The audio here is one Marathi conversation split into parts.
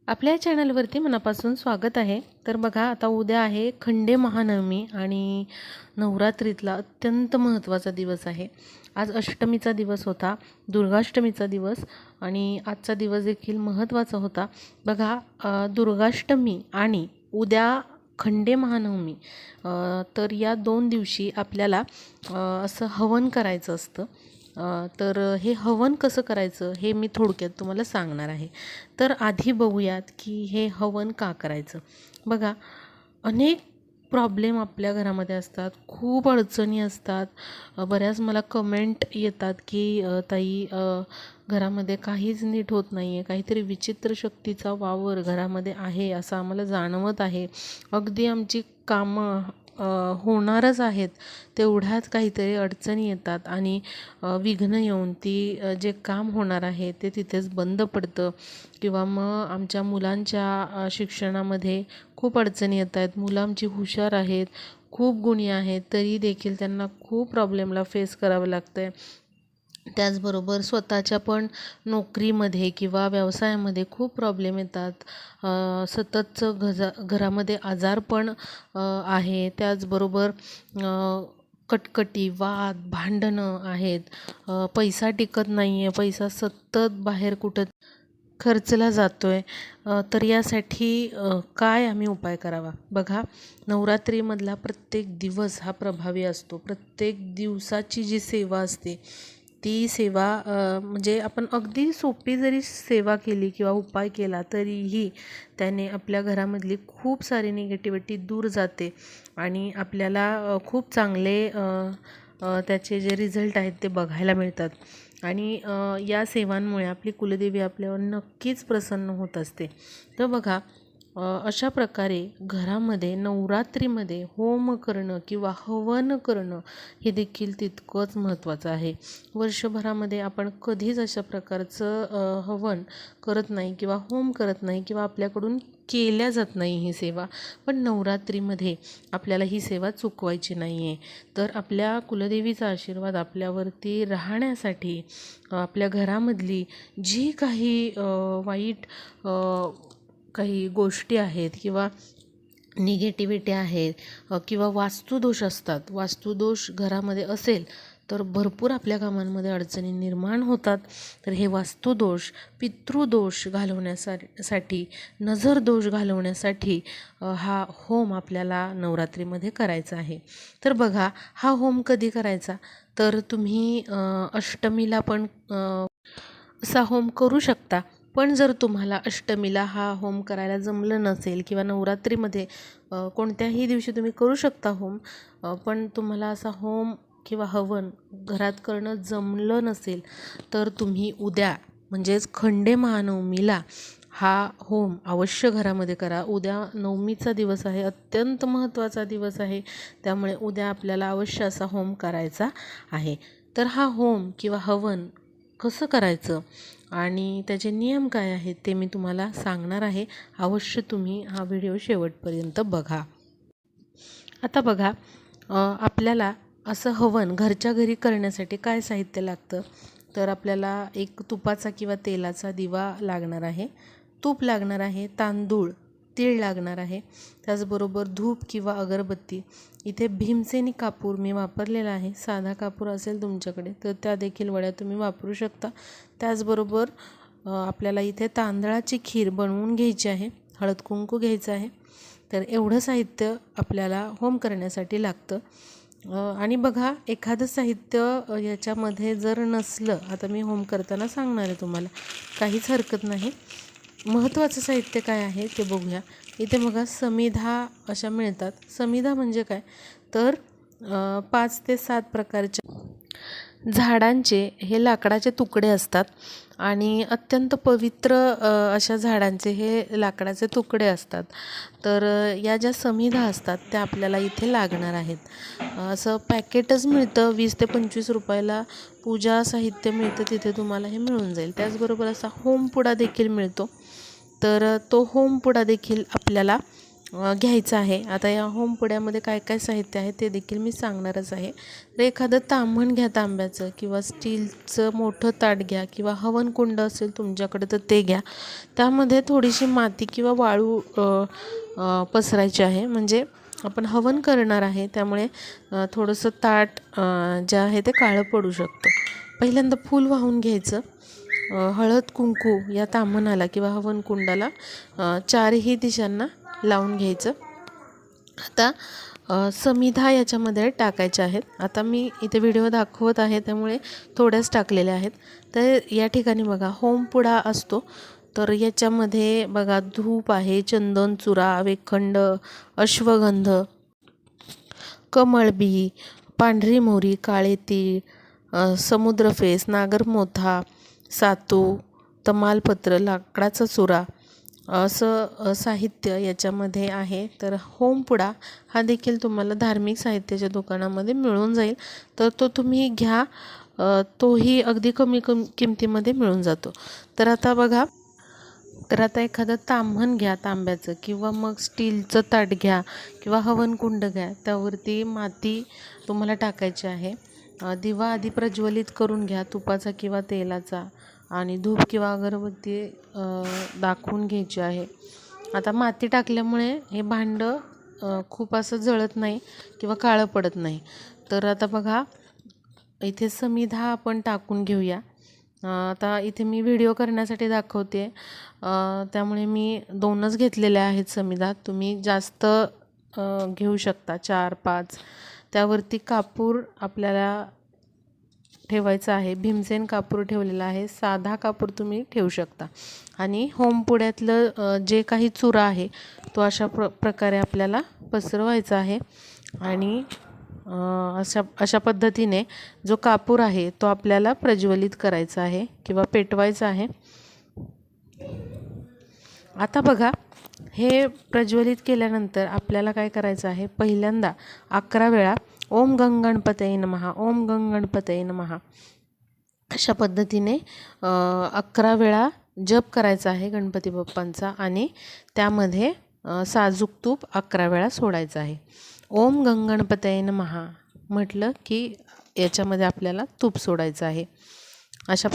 आपल्या चॅनलवरती मनापासून स्वागत आहे. तर बघा, आता उद्या आहे खंडे महानवमी आणि नवरात्रीतला अत्यंत महत्त्वाचा दिवस आहे. आज अष्टमीचा दिवस होता, दुर्गाष्टमीचा दिवस आणि आजचा दिवस देखील महत्त्वाचा होता. बघा, दुर्गाष्टमी आणि उद्या खंडे महानवमी, तर या 2 दिवशी आपल्याला असं हवन करायचं असतं. तर हे हवन कसं करायचं हे मी थोडक्यात तुम्हाला सांगणार आहे. तर आधी बघूयात की हे हवन का करायचं. बघा, अनेक प्रॉब्लेम आपल्या घरामध्ये असतात, खूप अडचणी असतात. बऱ्याच मला कमेंट येतात की ताई, घरामध्ये काहीच नीट होत नाही आहे, काहीतरी विचित्र शक्तीचा वावर घरामध्ये आहे असं आम्हाला जाणवत आहे. अगदी आमची कामं होणारच आहेत, तेवढ्याच काहीतरी अडचणी येतात आणि विघ्न येऊन जे काम होणार आहे ते तिथेच बंद पडतं. किंवा मग आमच्या मुलांच्या शिक्षणामध्ये खूप अडचणी येत आहेत. मुलं आमची हुशार आहेत, खूप गुणी आहेत, तरी देखील त्यांना खूप प्रॉब्लेमला फेस करावं लागतं आहे. त्याचबरोबर स्वतःच्या पण नोकरीमध्ये किंवा व्यवसायामध्ये खूप प्रॉब्लेम येतात. सततचं घरामध्ये आजारपण आहे. त्याचबरोबर कटकटी, वाद, भांडणं आहेत. पैसा टिकत नाही आहे, पैसा सतत बाहेर कुठं खर्चला जातो आहे. तर यासाठी काय आम्ही उपाय करावा. बघा, नवरात्रीमधला प्रत्येक दिवस हा प्रभावी असतो. प्रत्येक दिवसाची जी सेवा असते ती सेवा, म्हणजे आपण अगदी सोपी जरी सेवा केली किंवा उपाय केला तरीही त्याने आपल्या घरामधली खूप सारी निगेटिव्हिटी दूर जाते आणि आपल्याला खूप चांगले त्याचे जे रिझल्ट आहेत ते बघायला मिळतात. आणि या सेवांमुळे आपली कुलदेवी आपल्यावर नक्कीच प्रसन्न होत असते. तर बघा, अशा प्रकारे घरामध्ये नवरात्रीमध्ये होम करणं किंवा हवन करणं हे देखील तितकंच महत्त्वाचं आहे. वर्षभरामध्ये आपण कधीच अशा प्रकारचं हवन करत नाही किंवा होम करत नाही किंवा आपल्याकडून केल्या जात नाही ही सेवा. पण नवरात्रीमध्ये आपल्याला ही सेवा चुकवायची नाही आहे. तर आपल्या कुलदेवीचा आशीर्वाद आपल्यावरती राहण्यासाठी आपल्या घरामधली जी काही वाईट काही गोष्टी आहेत किंवा निगेटिव्हिटी आहेत, किंवा वास्तुदोष असतात, वास्तुदोष घरामध्ये असेल तर भरपूर आपल्या कामांमध्ये अडचणी निर्माण होतात. तर हे वास्तुदोष, पितृदोष घालवण्यासाठी, नजरदोष घालवण्यासाठी हा होम आपल्याला नवरात्रीमध्ये करायचा आहे. तर बघा, हा होम कधी करायचा, तर तुम्ही अष्टमीला पण असा होम करू शकता. पण जर तुम्हाला अष्टमीला हा होम करायला जमलं नसेल किंवा नवरात्रीमध्ये कोणत्याही दिवशी तुम्ही करू शकता होम, पण तुम्हाला असा होम किंवा हवन घरात करणं जमलं नसेल तर तुम्ही उद्या म्हणजेच खंडे महानवमीला हा होम अवश्य घरामध्ये करा. उद्या नवमीचा दिवस आहे, अत्यंत महत्त्वाचा दिवस आहे, त्यामुळे उद्या आपल्याला अवश्य असा होम करायचा आहे. तर हा होम किंवा हवन कसं करायचं आणि त्याचे नियम काय आहेत ते मी तुम्हाला सांगणार आहे. अवश्य तुम्ही हा व्हिडिओ शेवटपर्यंत बघा. आता बघा, आपल्याला असं हवन घरच्या घरी करण्यासाठी काय साहित्य लागतं, तर आपल्याला एक तुपाचा किंवा तेलाचा दिवा लागणार आहे, तूप लागणार आहे, तांदूळ, तीळ लागणार आहे, त्याचबरोबर धूप किंवा अगरबत्ती. इथे भीमसेनी कापूर मी वापरलेला आहे. साधा कापूर असेल तुमच्याकडे तर त्या देखील वड्या तुम्ही वापरू शकता. त्याचबरोबर आपल्याला इथे तांदळाची खीर बनवून घ्यायची आहे, हळद कुंकू घ्यायचं आहे. तर एवढं साहित्य आपल्याला होम करण्यासाठी लागतं. आणि बघा, एखादं साहित्य याच्यामध्ये जर नसलं, आता मी होम करताना सांगणार आहे तुम्हाला, काहीच हरकत नाही. महत्त्वाचं साहित्य काय आहे ते बघूया. इथे बघा, समिधा अशा मिळतात. समिधा म्हणजे काय, तर 5 ते 7 प्रकारच्या झाडांचे हे लाकडाचे तुकडे असतात आणि अत्यंत पवित्र अशा झाडांचे हे लाकडाचे तुकडे असतात. तर या ज्या समिधा असतात त्या आपल्याला इथे लागणार आहेत. असं पॅकेटच मिळतं, 20 ते 25 रुपयाला पूजा साहित्य मिळतं, तिथे तुम्हाला हे मिळून जाईल. त्याचबरोबर असा होमपुडा देखील मिळतो. तर तो होमपुडा देखील आपल्याला घ्यायचं आहे. आता या होमपुड्यामध्ये काय काय साहित्य आहे ते देखील मी सांगणारच आहे. तर एखादं ताम्हण घ्या तांब्याचं, किंवा स्टीलचं मोठं ताट घ्या, किंवा हवनकुंड असेल तुमच्याकडे तर ते घ्या. त्यामध्ये थोडीशी माती किंवा वाळू पसरायची आहे. म्हणजे आपण हवन करणार आहे, त्यामुळे थोडंसं ताट जे आहे ते काळं पडू शकतं. पहिल्यांदा फूल वाहून घ्यायचं. हळद कुंकू या ताम्हणाला किंवा हवनकुंडाला चारही दिशांना लावून घ्यायचं. आता समिधा याच्यामध्ये टाकायच्या आहेत. आता मी इथे व्हिडिओ दाखवत आहे त्यामुळे थोड्याच टाकलेल्या आहेत. तर या ठिकाणी बघा होमपुडा असतो, तर याच्यामध्ये बघा धूप आहे, चंदन, चुरा, वेखंड, अश्वगंध, कमळबी, पांढरी मोहरी, काळे तीळ, समुद्रफेस, नागरमोथा, सातू, तमालपत्र, लाकडाचा चुरा असं साहित्य याच्यामध्ये आहे. तर होमपुडा हा देखील तुम्हाला धार्मिक साहित्याच्या दुकानामध्ये मिळून जाईल, तर तो तुम्ही घ्या. तोही अगदी कमी किमतीमध्ये मिळून जातो. तर आता बघा, तर आता एखादं ताम्हण घ्या तांब्याचं, किंवा मग स्टीलचं ताट घ्या, किंवा हवनकुंड घ्या. त्यावरती माती तुम्हाला टाकायची आहे. दिवा आधी प्रज्वलित करून घ्या, तुपाचा किंवा तेलाचा, आणि धूप किंवा अगरबत्ती दाखवून घ्यायची आहे. आता माती टाकल्यामुळे हे भांडं खूप असं जळत नाही किंवा काळं पडत नाही. तर आता बघा, इथे समिधा आपण टाकून घेऊया. आता इथे मी व्हिडिओ करण्यासाठी दाखवते, त्यामुळे मी 2च घेतलेल्या आहेत समिधा. तुम्ही जास्त घेऊ शकता, 4-5. त्यावरती कापूर आपल्याला ठेवायचा आहे. भीमसेन कापूर ठेवलेला आहे, साधा कापूर तुम्ही ठेवू शकता. आणि होमपुड्यातलं जे काही चुरा आहे तो अशा प्रकारे आपल्याला पसरवायचा आहे. आणि अशा पद्धतीने जो कापूर आहे तो आपल्याला प्रज्वलित करायचा आहे किंवा पेटवायचा आहे. आता बघा, हे प्रज्वलित केल्यानंतर आपल्याला काय करायचं आहे, पहिल्यांदा 11 वेळा ओम गंग गणपतये नमः, ओम गंग गणपतये नमः अशा पद्धतीने 11 वेळा जप करायचा आहे गणपती बाप्पांचा. आणि त्यामध्ये साजूक तूप 11 वेळा सोडायचं आहे. ओम गंग गणपतये नमः म्हटलं की याच्यामध्ये आपल्याला तूप सोडायचं आहे. अशा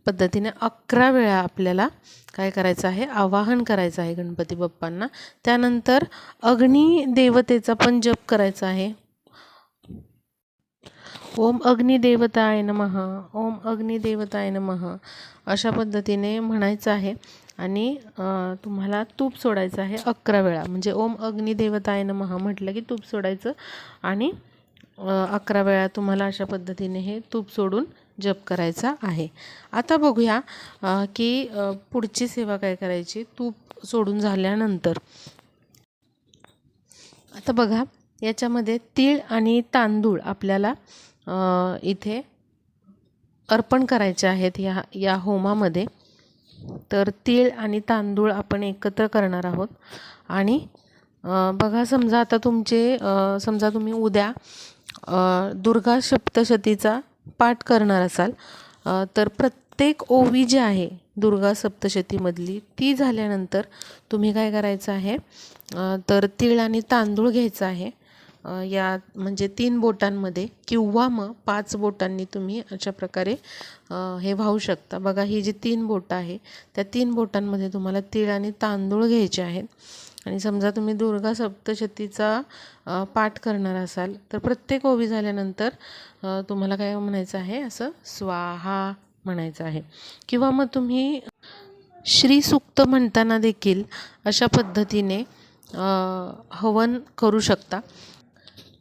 पद्धतीने 11 वेळा आपल्याला काय करायचं आहे, आवाहन करायचं आहे गणपती बाप्पांना. त्यानंतर अग्नी देवतेचा पण जप करायचा आहे. ओम अग्निदेवताय नमः, ओम अग्निदेवताय नमः अशा पद्धतीने म्हणायचं आहे. आणि तुम्हाला तूप सोडायचं आहे 11 वेळा. म्हणजे ओम अग्निदेवताय नमः म्हटलं की तूप सोडायचं, आणि 11 वेळा तुम्हाला अशा पद्धतीने हे तूप सोडून जप करायचा आहे. आता बघूया की पुढची सेवा काय करायची तूप सोडून झाल्यानंतर. आता बघा, याच्यामध्ये तीळ आणि तांदूळ आपल्याला इथे अर्पण करायचे आहेत या होमामध्ये. तर तीळ आणि तांदूळ आपण एकत्र करणार आहोत. आणि बघा, समजा आता समजा तुम्ही उद्या दुर्गा सप्तशतीचा पाठ करणार असाल, तर प्रत्येक ओवी जी आहे दुर्गा सप्तशतीमधली ती झाल्यानंतर तुम्ही काय करायचं आहे, तर तीळ आणि तांदूळ घ्यायचं आहे. या म्हणजे 3 बोटांमध्ये, किंवा मग 5 बोटांनी तुम्ही अशा प्रकारे हे वाहू शकता. बघा, ही जी 3 बोटं आहे त्या 3 बोटांमध्ये तुम्हाला तीळ आणि तांदूळ घ्यायचे आहेत. आणि समजा तुम्ही दुर्गा सप्तशतीचा पाठ करणार असाल तर प्रत्येक ओवी झाल्यानंतर तुम्हाला काय म्हणायचं आहे, असं स्वाहा म्हणायचं आहे. किंवा मग तुम्ही श्रीसूक्त म्हणताना देखील अशा पद्धतीने हवन करू शकता.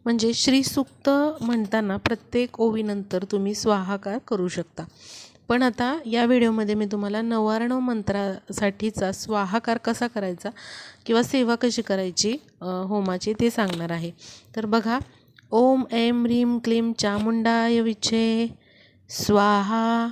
म्हणजे श्रीसूक्त म्हणताना प्रत्येक ओवीनंतर तुम्ही स्वाहाकार करू शकता. पण आता या व्हिडिओमध्ये मी तुम्हाला नवार्णव मंत्रासाठीचा स्वाहाकार कसा करायचा किंवा सेवा कशी करायची होमाची ते सांगणार आहे. तर बघा, ओम ऐं ह्रीं क्लीं चामुंडाय विचे स्वाहा,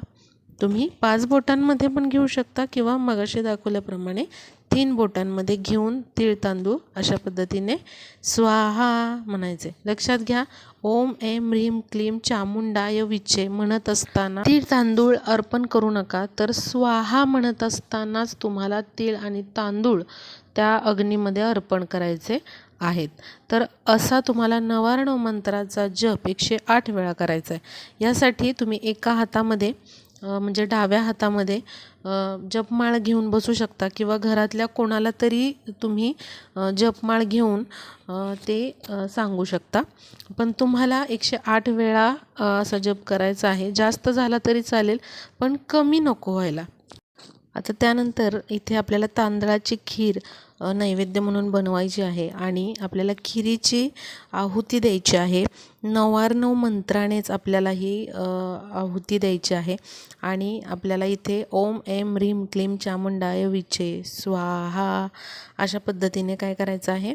तुम्ही 5 बोटांमध्ये पण घेऊ शकता किंवा मगाशी दाखवल्याप्रमाणे 3 बोटांमध्ये घेऊन तीळ तांदूळ अशा पद्धतीने स्वाहा म्हणायचे. लक्षात घ्या, ओम ऐं ह्रीं क्लीं चामुंडाय विचे म्हणत असताना तीळ तांदूळ अर्पण करू नका, तर स्वाहा म्हणत असतानाच तुम्हाला तीळ आणि तांदूळ त्या अग्नीमध्ये अर्पण करायचे आहेत. तर असा तुम्हाला नवार्णव मंत्राचा जप 108 वेळा करायचा आहे. यासाठी तुम्ही एका हातामध्ये म्हणजे डाव्या हातामध्ये जपमाळ घेऊन बसू शकता किंवा घरातल्या कोणाला तरी तुम्ही जपमाळ घेऊन ते सांगू शकता. पण तुम्हाला 108 वेळा असा जप करायचा आहे. जास्त झाला तरी चालेल, पण कमी नको व्हायला. आता त्यानंतर इथे आपल्याला तांदळाची खीर नैवेद्य म्हणून बनवायची आहे आणि आपल्याला खिरीची आहुती द्यायची आहे. 9 मंत्रानेच आपल्याला ही आहुती द्यायची आहे आणि आपल्याला इथे ओम ऐं ह्रीं क्लीं चामुंडाय विचे स्वाहा अशा पद्धतीने काय करायचं आहे,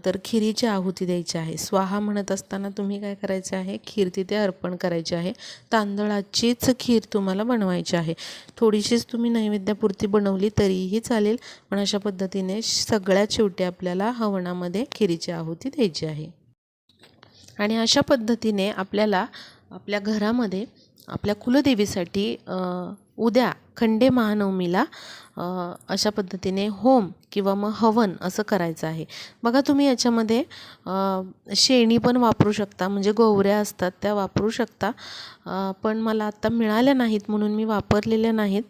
तर खिरीची आहुती द्यायची आहे. स्वाहा म्हणत असताना तुम्ही काय करायचं आहे, खीर तिथे अर्पण करायची आहे. तांदळाचीच खीर तुम्हाला बनवायची आहे. थोडीशीच तुम्ही नैवेद्यापुरती बनवली तरीही चालेल, पण अशा पद्धतीने सगळ्यात शेवटी आपल्याला हवनामध्ये खिरीची आहुती द्यायची आहे. आणि अशा पद्धतीने आपल्याला आपल्या घरामध्ये आपल्या कुलदेवीसाठी उद्या खंडे महानवमीला अशा पद्धतीने होम किंवा मग हवन असं करायचं आहे. बघा, तुम्ही याच्यामध्ये शेणी पण वापरू शकता, म्हणजे गोवऱ्या असतात त्या वापरू शकता, पण मला आत्ता मिळाल्या नाहीत म्हणून मी वापरलेल्या नाहीत.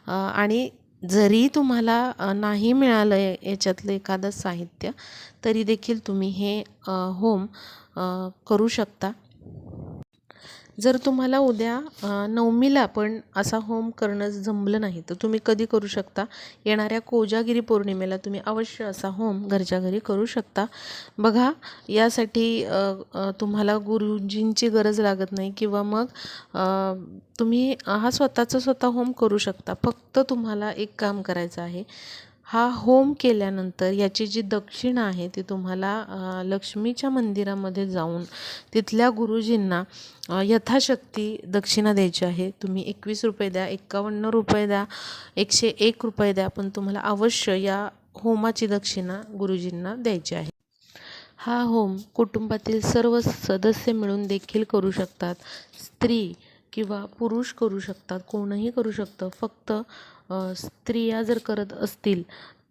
आणि जरी तुम्हाला नाही मिळालं याच्यातलं एखादं साहित्य, तरी देखील तुम्ही हे होम करू शकता. जर तुम्हाला उद्या नवमीला पण असा होम करणं जमलं नाही, तर तुम्ही कधी करू शकता, येणाऱ्या कोजागिरी पौर्णिमेला तुम्ही अवश्य असा होम घरच्या घरी करू शकता. बघा, यासाठी तुम्हाला गुरुजींची गरज लागत नाही किंवा मग तुम्ही हा स्वतः होम करू शकता. फक्त तुम्हाला एक काम करायचं आहे, हा होम केल्यानंतर याची जी दक्षिणा आहे ती तुम्हाला लक्ष्मीच्या मंदिरामध्ये जाऊन तिथल्या गुरुजींना यथाशक्ती दक्षिणा द्यायची आहे. तुम्ही 21 रुपये द्या, 51 रुपये द्या, 101 रुपये द्या, पण तुम्हाला अवश्य या होमाची दक्षिणा गुरुजींना द्यायची आहे. हा होम कुटुंबातील सर्व सदस्य मिळून देखील करू शकतात. स्त्री किंवा पुरुष करू शकतात, कोणीही करू शकतं. फक्त स्त्रिया जर करत असतील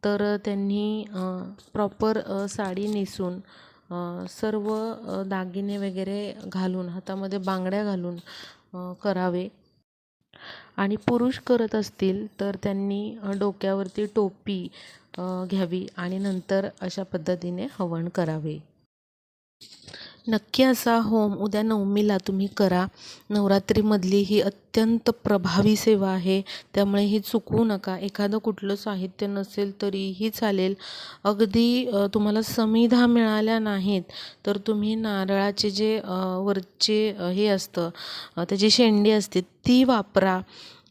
तर त्यांनी प्रॉपर साडी नेसून सर्व दागिने वगैरे घालून, हातामध्ये बांगड्या घालून करावे. आणि पुरुष करत असतील तर त्यांनी डोक्यावरती टोपी घ्यावी आणि नंतर अशा पद्धतीने हवन करावे. नक्की असा होम उद्या नवमीला तुम्ही करा. नवरात्रीमधली ही अत्यंत प्रभावी सेवा आहे, त्यामुळे ही चुकवू नका. एखादं कुठलं साहित्य नसेल तरीही चालेल. अगदी तुम्हाला समिधा मिळाल्या नाहीत तर तुम्ही नारळाचे जे वरचे हे असतं, त्याची शेंडी असते ती वापरा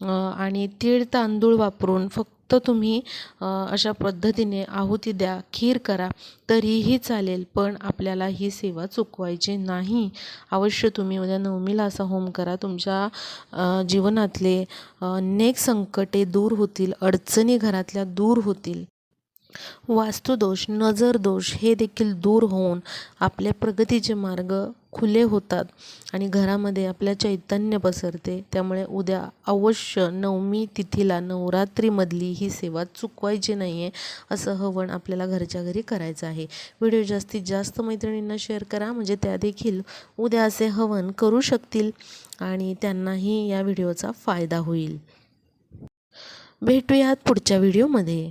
आणि तीळ तांदूळ वापरून फक्त तुम्ही अशा पद्धतीने आहुती द्या, खीर करा तरीही चालेल. पण आपल्याला ही सेवा चुकवायची नाही. अवश्य तुम्ही उद्या नवमीला असा होम करा. तुमच्या जीवनातले अनेक संकटे दूर होतील, अडचणी घरातल्या दूर होतील. वास्तुदोष, नजर दोष हे देखील दूर होऊन आपल्या प्रगतीचे मार्ग खुले होतात आणि घरामध्ये आपल्या चैतन्य पसरते. त्यामुळे उद्या अवश्य नवमी तिथीला नवरात्रीमधली ही सेवा चुकवायची नाही आहे. असं हवन आपल्याला घरच्या घरी करायचं आहे. व्हिडिओ जास्तीत जास्त मैत्रिणींना शेअर करा, म्हणजे त्या देखील उद्या असे हवन करू शकतील आणि त्यांनाही या व्हिडिओचा फायदा होईल. भेटूयात पुढच्या व्हिडिओमध्ये.